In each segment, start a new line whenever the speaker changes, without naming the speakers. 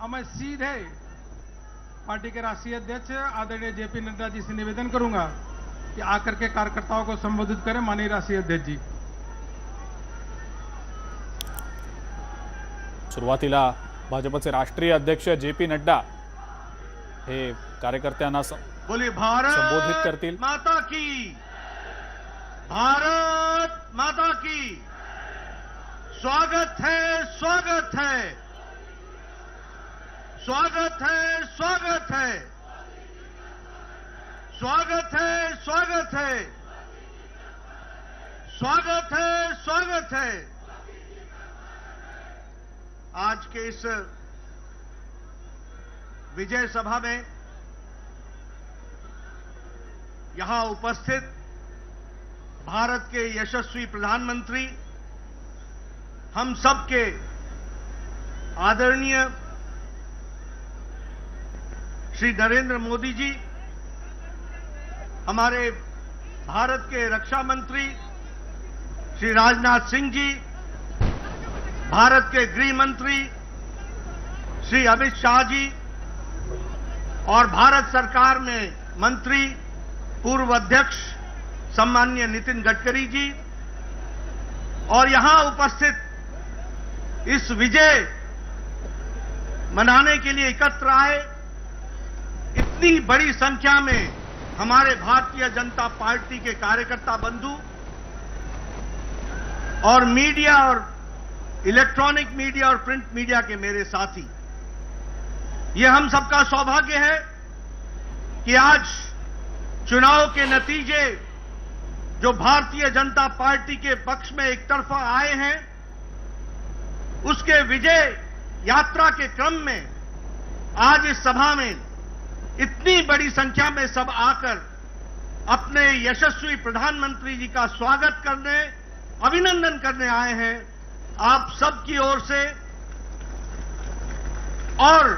अब मैं सीधे पार्टी के राष्ट्रीय अध्यक्ष आदरणीय जेपी नड्डा जी से निवेदन करूंगा कि आकर के कार्यकर्ताओं को संबोधित करें। माननीय राष्ट्रीय अध्यक्ष जी।
सुरुवातीला भाजपचे राष्ट्रीय अध्यक्ष जेपी नड्डा हे कार्यकर्त्यांना
बोलिए भारत
संबोधित करतील।
माता की, भारत माता की। स्वागत है, स्वागत है, स्वागत है, स्वागत है, स्वागत है, स्वागत है, स्वागत है, स्वागत है। आज के इस विजय सभा में यहां उपस्थित भारत के यशस्वी प्रधानमंत्री, हम सबके आदरणीय श्री नरेंद्र मोदी जी, हमारे भारत के रक्षा मंत्री श्री राजनाथ सिंह जी, भारत के गृह मंत्री श्री अमित शाह जी और भारत सरकार में मंत्री पूर्व अध्यक्ष सम्माननीय नितिन गडकरी जी और यहां उपस्थित इस विजय मनाने के लिए एकत्र आए इतनी बड़ी संख्या में हमारे भारतीय जनता पार्टी के कार्यकर्ता बंधु और मीडिया और इलेक्ट्रॉनिक मीडिया और प्रिंट मीडिया के मेरे साथी, ये हम सबका सौभाग्य है कि आज चुनाव के नतीजे जो भारतीय जनता पार्टी के पक्ष में एक तरफा आए हैं, उसके विजय यात्रा के क्रम में आज इस सभा में इतनी बड़ी संख्या में सब आकर अपने यशस्वी प्रधानमंत्री जी का स्वागत करने, अभिनंदन करने आए हैं। आप सबकी ओर से और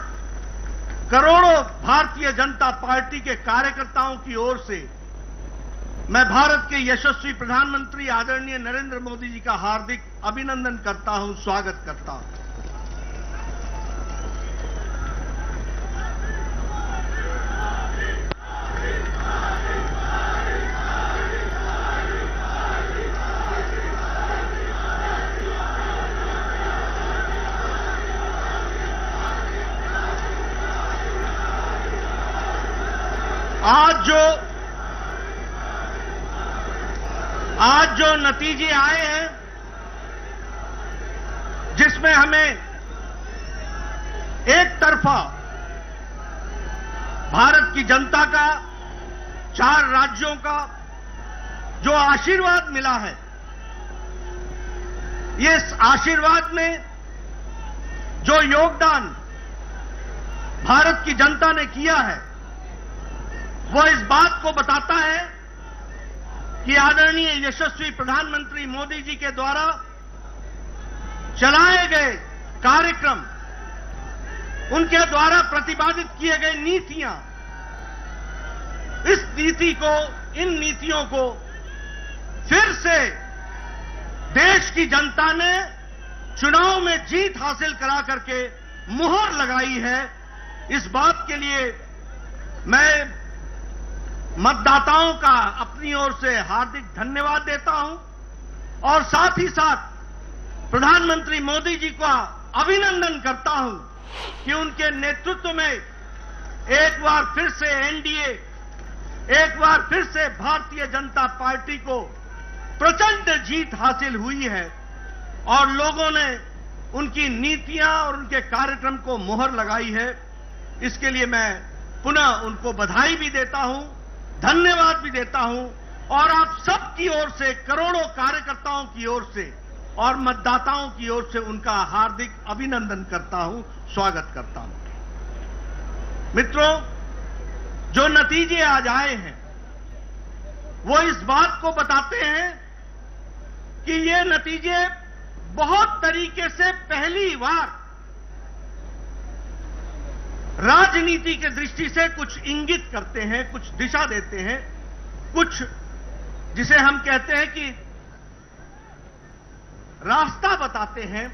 करोड़ों भारतीय जनता पार्टी के कार्यकर्ताओं की ओर से मैं भारत के यशस्वी प्रधानमंत्री आदरणीय नरेंद्र मोदी जी का हार्दिक अभिनंदन करता हूं, स्वागत करता हूं। आज जो नतीजे आए हैं, जिसमें हमें एक तरफा भारत की जनता का, 4 राज्यों का जो आशीर्वाद मिला है, ये आशीर्वाद में जो योगदान भारत की जनता ने किया है, वो इस बात को बताता है कि आदरणीय यशस्वी प्रधानमंत्री मोदी जी के द्वारा चलाए गए कार्यक्रम, उनके द्वारा प्रतिपादित किए गए नीतियां, इस नीति को, इन नीतियों को फिर से देश की जनता ने चुनाव में जीत हासिल करा करके मुहर लगाई है। इस बात के लिए मैं मतदाताओं का अपनी ओर से हार्दिक धन्यवाद देता हूं और साथ ही साथ प्रधानमंत्री मोदी जी का अभिनंदन करता हूं कि उनके नेतृत्व में एक बार फिर से एनडीए, एक बार फिर से भारतीय जनता पार्टी को प्रचंड जीत हासिल हुई है और लोगों ने उनकी नीतियां और उनके कार्यक्रम को मुहर लगाई है। इसके लिए मैं पुनः उनको बधाई भी देता हूं, धन्यवाद भी देता हूं और आप सबकी ओर से, करोड़ों कार्यकर्ताओं की ओर से और मतदाताओं की ओर से उनका हार्दिक अभिनंदन करता हूं, स्वागत करता हूं। मित्रों, जो नतीजे आज आए हैं वो इस बात को बताते हैं कि ये नतीजे बहुत तरीके से पहली बार राजनीति के दृष्टि से कुछ इंगित करते हैं, कुछ दिशा देते हैं, कुछ जिसे हम कहते हैं कि रास्ता बताते हैं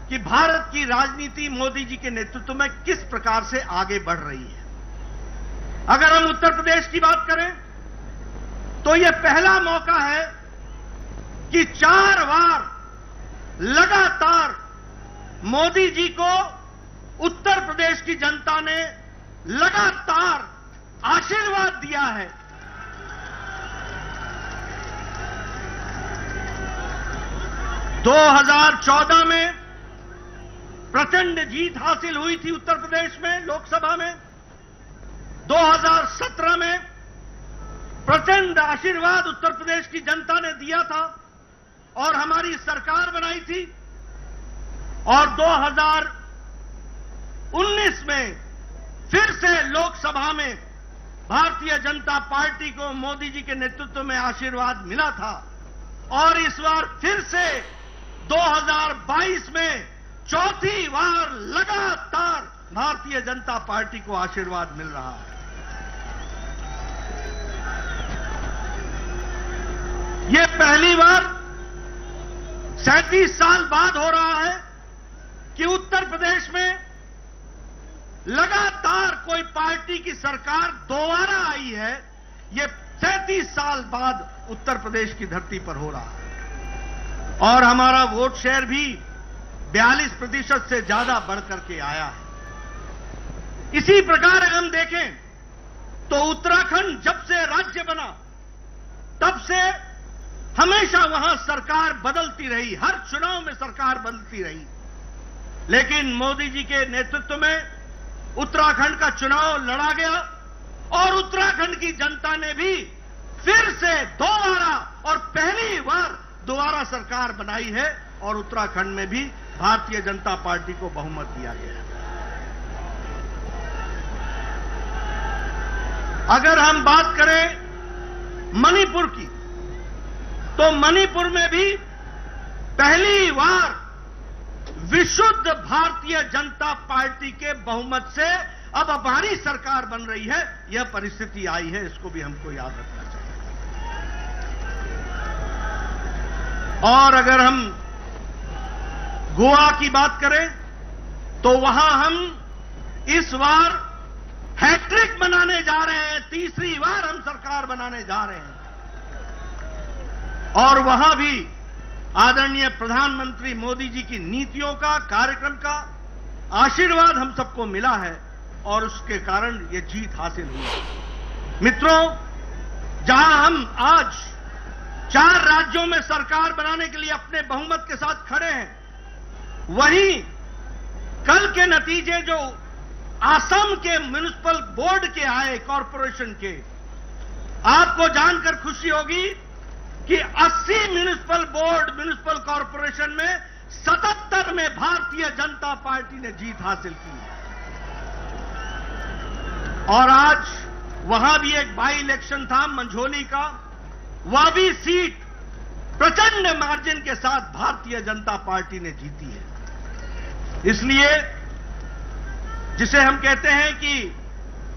कि भारत की राजनीति मोदी जी के नेतृत्व में किस प्रकार से आगे बढ़ रही है। अगर हम उत्तर प्रदेश की बात करें तो यह पहला मौका है कि 4 बार लगातार मोदी जी को उत्तर प्रदेश की जनता ने लगातार आशीर्वाद दिया है। दो 2014 में प्रचंड जीत हासिल हुई थी उत्तर प्रदेश में लोकसभा में। 2017 में प्रचंड आशीर्वाद उत्तर प्रदेश की जनता ने दिया था और हमारी सरकार बनाई थी। और 2019 में फिर से लोकसभा में भारतीय जनता पार्टी को मोदी जी के नेतृत्व में आशीर्वाद मिला था और इस बार फिर से 2022 में चौथी बार लगातार भारतीय जनता पार्टी को आशीर्वाद मिल रहा है। यह पहली बार 37 साल बाद हो रहा है कि उत्तर प्रदेश में लगातार कोई पार्टी की सरकार दोबारा आई है। यह 37 साल बाद उत्तर प्रदेश की धरती पर हो रहा है और हमारा वोट शेयर भी 42% से ज्यादा बढ़कर के आया है। इसी प्रकार अगर हम देखें तो उत्तराखंड जब से राज्य बना तब से हमेशा वहां सरकार बदलती रही, हर चुनाव में सरकार बदलती रही, लेकिन मोदी जी के नेतृत्व में उत्तराखंड का चुनाव लड़ा गया और उत्तराखंड की जनता ने भी फिर से दोबारा और पहली बार दोबारा सरकार बनाई है और उत्तराखंड में भी भारतीय जनता पार्टी को बहुमत दिया गया है। अगर हम बात करें मणिपुर की तो मणिपुर में भी पहली बार विशुद्ध भारतीय जनता पार्टी के बहुमत से अब हमारी सरकार बन रही है। यह परिस्थिति आई है, इसको भी हमको याद रखना चाहिए। और अगर हम गोवा की बात करें तो वहां हम इस बार हैट्रिक बनाने जा रहे हैं, तीसरी बार हम सरकार बनाने जा रहे हैं और वहां भी आदरणीय प्रधानमंत्री मोदी जी की नीतियों का, कार्यक्रम का आशीर्वाद हम सबको मिला है और उसके कारण ये जीत हासिल हुई। मित्रों, जहां हम आज 4 राज्यों में सरकार बनाने के लिए अपने बहुमत के साथ खड़े हैं, वहीं कल के नतीजे जो असम के म्युनिसिपल बोर्ड के आए, कॉरपोरेशन के, आपको जानकर खुशी होगी कि 80 म्युनिसिपल कॉरपोरेशन में 77 में भारतीय जनता पार्टी ने जीत हासिल की और आज वहां भी एक बाई इलेक्शन था मंझोली का, वह भी सीट प्रचंड मार्जिन के साथ भारतीय जनता पार्टी ने जीती है। इसलिए जिसे हम कहते हैं कि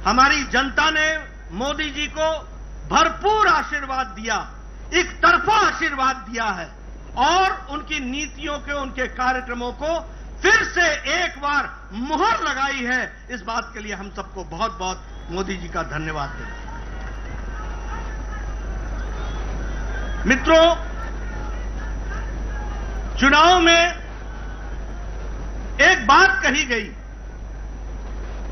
हमारी जनता ने मोदी जी को भरपूर आशीर्वाद दिया, एक तरफा आशीर्वाद दिया है और उनकी नीतियों के, उनके कार्यक्रमों को फिर से एक बार मुहर लगाई है। इस बात के लिए हम सबको बहुत बहुत मोदी जी का धन्यवाद देते हैं। मित्रों, चुनाव में एक बात कही गई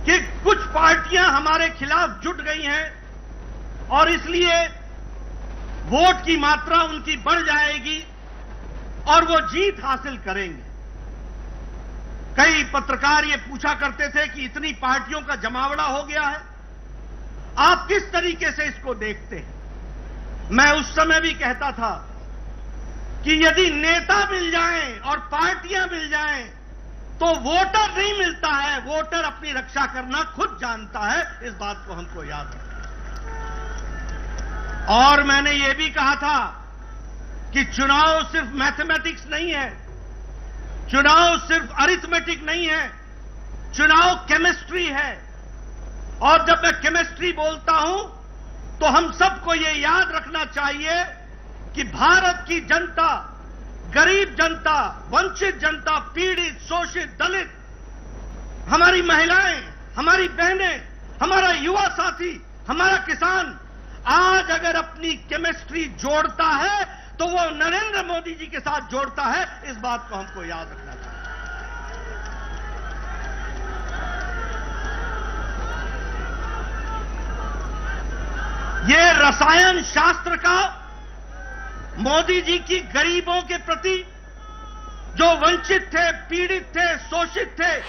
कि कुछ पार्टियां हमारे खिलाफ जुट गई हैं और इसलिए वोट की मात्रा उनकी बढ़ जाएगी और वो जीत हासिल करेंगे। कई पत्रकार ये पूछा करते थे कि इतनी पार्टियों का जमावड़ा हो गया है, आप किस तरीके से इसको देखते हैं? मैं उस समय भी कहता था कि यदि नेता मिल जाएं और पार्टियां मिल जाएं तो वोटर नहीं मिलता है, वोटर अपनी रक्षा करना खुद जानता है। इस बात को हमको याद रखना। और मैंने ये भी कहा था कि चुनाव सिर्फ मैथमेटिक्स नहीं है, चुनाव सिर्फ अरिथमेटिक नहीं है, चुनाव केमिस्ट्री है। और जब मैं केमिस्ट्री बोलता हूं तो हम सबको ये याद रखना चाहिए कि भारत की जनता गरीब जनता, वंचित जनता, पीड़ित, शोषित, दलित, हमारी महिलाएं, हमारी बहनें, हमारा युवा साथी, हमारा किसान आज अगर अपनी केमिस्ट्री जोड़ता है तो वो नरेंद्र मोदी जी के साथ जोड़ता है। इस बात को हमको याद रखना चाहिए। ये रसायन शास्त्र का मोदी जी की गरीबों के प्रति, जो वंचित थे, पीड़ित थे, शोषित थे,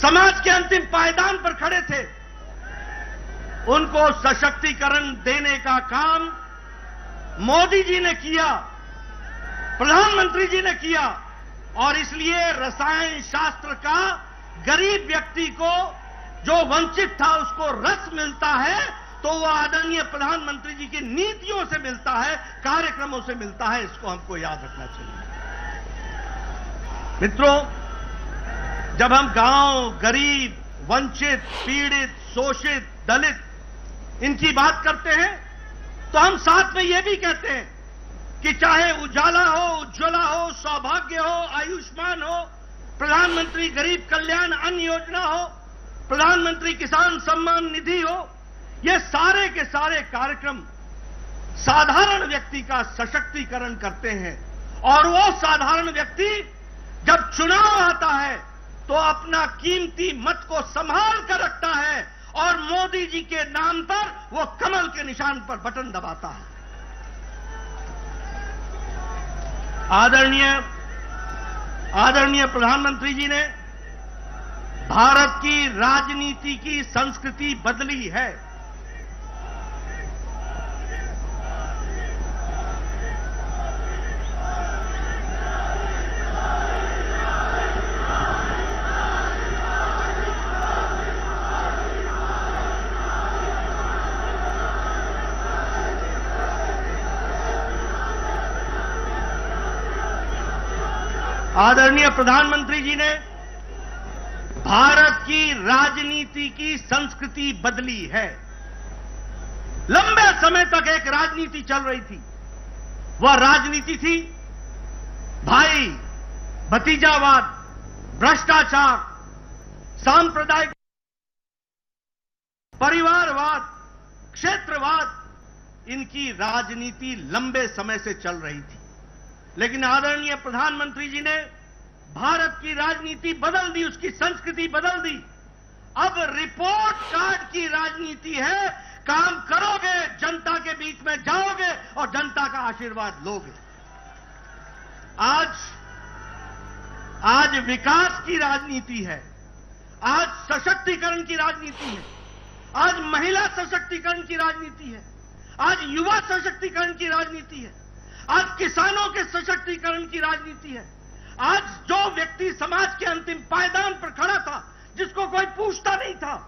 समाज के अंतिम पायदान पर खड़े थे, उनको सशक्तिकरण देने का काम मोदी जी ने किया, प्रधानमंत्री जी ने किया। और इसलिए रसायन शास्त्र का गरीब व्यक्ति को, जो वंचित था, उसको रस मिलता है तो वो आदरणीय प्रधानमंत्री जी की नीतियों से मिलता है, कार्यक्रमों से मिलता है। इसको हमको याद रखना चाहिए। मित्रों, जब हम गांव, गरीब, वंचित, पीड़ित, शोषित, दलित इनकी बात करते हैं तो हम साथ में यह भी कहते हैं कि चाहे उजाला हो, उज्ज्वला हो, सौभाग्य हो, आयुष्मान हो, प्रधानमंत्री गरीब कल्याण अन्न योजना हो, प्रधानमंत्री किसान सम्मान निधि हो, ये सारे के सारे कार्यक्रम साधारण व्यक्ति का सशक्तिकरण करते हैं। और वो साधारण व्यक्ति जब चुनाव आता है तो अपना कीमती मत को संभाल कर रखता है और मोदी जी के नाम पर वो कमल के निशान पर बटन दबाता है। आदरणीय प्रधानमंत्री जी ने भारत की राजनीति की संस्कृति बदली है। आदरणीय प्रधानमंत्री जी ने भारत की राजनीति की संस्कृति बदली है। लंबे समय तक एक राजनीति चल रही थी। वह राजनीति थी भाई भतीजावाद, भ्रष्टाचार, सांप्रदायिक, परिवारवाद, क्षेत्रवाद। इनकी राजनीति लंबे समय से चल रही थी। लेकिन आदरणीय प्रधानमंत्री जी ने भारत की राजनीति बदल दी, उसकी संस्कृति बदल दी। अब रिपोर्ट कार्ड की राजनीति है। काम करोगे, जनता के बीच में जाओगे और जनता का आशीर्वाद लोगे। आज विकास की राजनीति है, आज सशक्तिकरण की राजनीति है, आज महिला सशक्तिकरण की राजनीति है, आज युवा सशक्तिकरण की राजनीति है, आज किसानों के सशक्तिकरण की राजनीति है। आज जो व्यक्ति समाज के अंतिम पायदान पर खड़ा था, जिसको कोई पूछता नहीं था,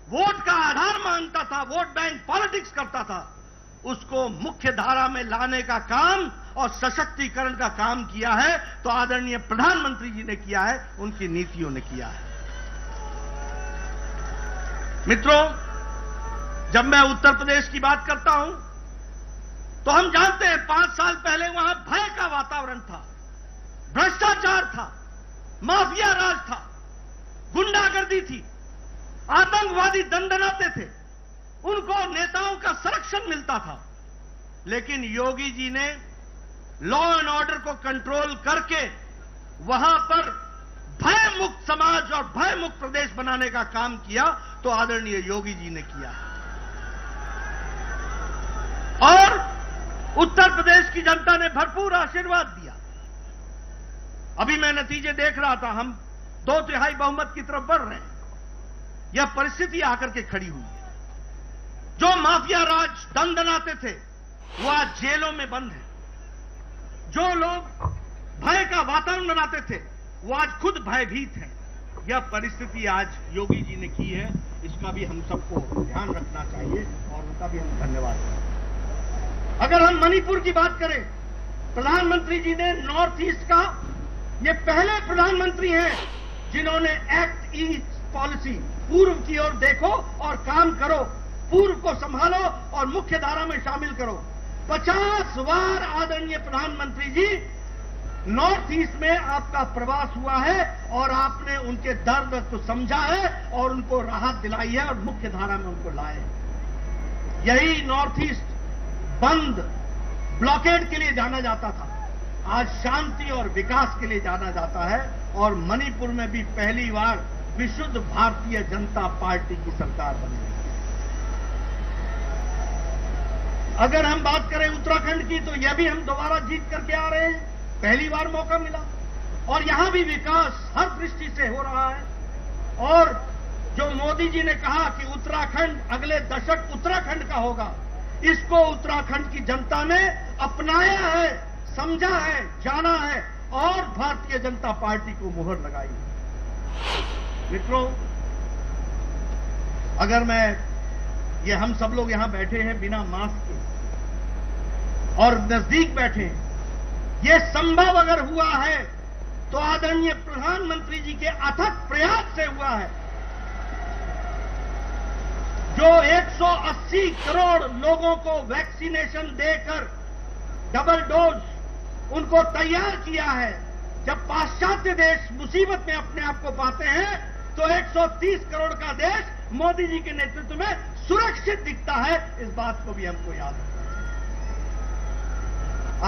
वोट का आधार मानता था, वोट बैंक पॉलिटिक्स करता था, उसको मुख्य धारा में लाने का काम और सशक्तिकरण का काम किया है तो आदरणीय प्रधानमंत्री जी ने किया है, उनकी नीतियों ने किया है। मित्रों, जब मैं उत्तर प्रदेश की बात करता हूं तो हम जानते हैं 5 साल पहले वहां भय का वातावरण था, भ्रष्टाचार था, माफिया राज था, गुंडागर्दी थी, आतंकवादी दंडनाते थे, उनको नेताओं का संरक्षण मिलता था। लेकिन योगी जी ने लॉ एंड ऑर्डर को कंट्रोल करके वहां पर भय मुक्त समाज और भय मुक्त प्रदेश बनाने का काम किया तो आदरणीय योगी जी ने किया। और उत्तर प्रदेश की जनता ने भरपूर आशीर्वाद दिया। अभी मैं नतीजे देख रहा था, हम 2/3 बहुमत की तरफ बढ़ रहे हैं। यह परिस्थिति आकर के खड़ी हुई है। जो माफिया राज दंडनाते थे वो आज जेलों में बंद है। जो लोग भय का वातावरण बनाते थे वो आज खुद भयभीत हैं। यह परिस्थिति आज योगी जी ने की है, इसका भी हम सबको ध्यान रखना चाहिए और उनका भी हम धन्यवाद करें। अगर हम मणिपुर की बात करें, प्रधानमंत्री जी ने नॉर्थ ईस्ट का ये पहले प्रधानमंत्री हैं जिन्होंने एक्ट ईस्ट पॉलिसी, पूर्व की ओर देखो और काम करो, पूर्व को संभालो और मुख्य धारा में शामिल करो। 50 बार आदरणीय प्रधानमंत्री जी नॉर्थ ईस्ट में आपका प्रवास हुआ है और आपने उनके दर्द को समझा है और उनको राहत दिलाई है और मुख्य धारा में उनको लाए हैं। यही नॉर्थ ईस्ट बंद ब्लॉकेड के लिए जाना जाता था, आज शांति और विकास के लिए जाना जाता है और मणिपुर में भी पहली बार विशुद्ध भारतीय जनता पार्टी की सरकार बनी है। अगर हम बात करें उत्तराखंड की तो यह भी हम दोबारा जीत करके आ रहे हैं, पहली बार मौका मिला और यहां भी विकास हर दृष्टि से हो रहा है। और जो मोदी जी ने कहा कि उत्तराखंड अगले दशक उत्तराखंड का होगा, इसको उत्तराखंड की जनता ने अपनाया है, समझा है, जाना है और भारतीय जनता पार्टी को मुहर लगाई है। मित्रों, अगर ये हम सब लोग यहां बैठे हैं बिना मास्क के और नजदीक बैठे हैं, ये संभव अगर हुआ है तो आदरणीय प्रधानमंत्री जी के अथक प्रयास से हुआ है। जो 180 करोड़ लोगों को वैक्सीनेशन देकर डबल डोज उनको तैयार किया है। जब पाश्चात्य देश मुसीबत में अपने आप को पाते हैं तो 130 करोड़ का देश मोदी जी के नेतृत्व में सुरक्षित दिखता है। इस बात को भी हमको याद रखना चाहिए।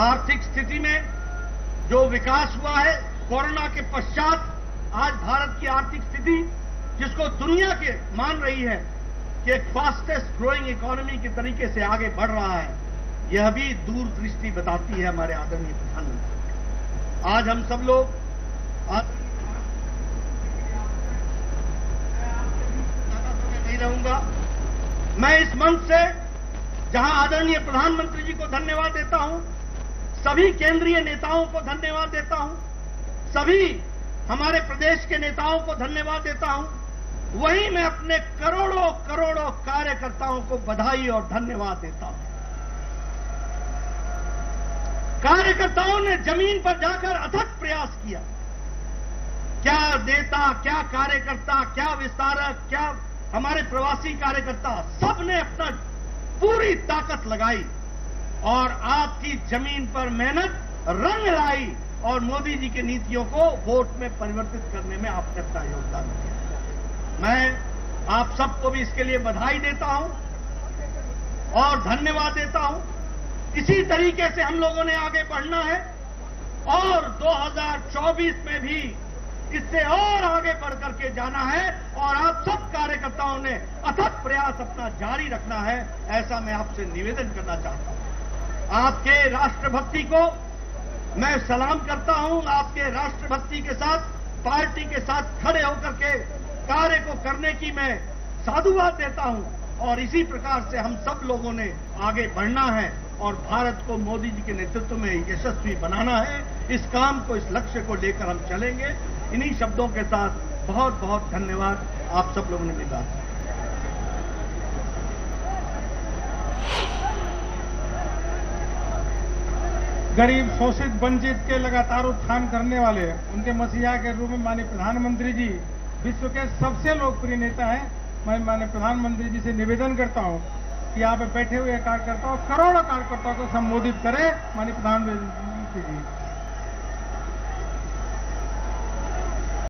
आर्थिक स्थिति में जो विकास हुआ है कोरोना के पश्चात, आज भारत की आर्थिक स्थिति जिसको दुनिया के मान रही है कि एक फास्टेस्ट ग्रोइंग इकोनॉमी के तरीके से आगे बढ़ रहा है, यह भी दूरदृष्टि बताती है हमारे आदरणीय प्रधानमंत्री। आज हम सब लोग नहीं रहूंगा, मैं इस मंच से जहां आदरणीय प्रधानमंत्री जी को धन्यवाद देता हूं, सभी केंद्रीय नेताओं को धन्यवाद देता हूं, सभी हमारे प्रदेश के नेताओं को धन्यवाद देता हूं, वहीं मैं अपने करोड़ों करोड़ों कार्यकर्ताओं को बधाई और धन्यवाद देता हूं। कार्यकर्ताओं ने जमीन पर जाकर अथक प्रयास किया। क्या नेता, क्या कार्यकर्ता, क्या विस्तारक, क्या हमारे प्रवासी कार्यकर्ता, सबने अपना पूरी ताकत लगाई और आपकी जमीन पर मेहनत रंग लाई और मोदी जी की नीतियों को वोट में परिवर्तित करने में आपने अपना योगदान दिया। मैं आप सबको भी इसके लिए बधाई देता हूं और धन्यवाद देता हूं। इसी तरीके से हम लोगों ने आगे बढ़ना है और 2024 में भी इससे और आगे बढ़ करके जाना है और आप सब कार्यकर्ताओं ने अथक प्रयास अपना जारी रखना है, ऐसा मैं आपसे निवेदन करना चाहता हूं। आपके राष्ट्रभक्ति को मैं सलाम करता हूं। आपके राष्ट्रभक्ति के साथ, पार्टी के साथ खड़े होकर के कार्य को करने की मैं साधुवाद देता हूं और इसी प्रकार से हम सब लोगों ने आगे बढ़ना है और भारत को मोदी जी के नेतृत्व में यशस्वी बनाना है। इस काम को, इस लक्ष्य को लेकर हम चलेंगे। इन्हीं शब्दों के साथ बहुत बहुत धन्यवाद। आप सब लोगों ने मेरी बात।
गरीब, शोषित, वंचित के लगातार उत्थान करने वाले उनके मसीहा के रूप में माननीय प्रधानमंत्री जी विश्व के सबसे लोकप्रिय नेता हैं। मैं माननीय प्रधानमंत्री जी से निवेदन करता हूं कि यहाँ पे बैठे हुए कार्यकर्ताओं, करोड़ों कार्यकर्ताओं को संबोधित करें। माननीय प्रधानमंत्री जी।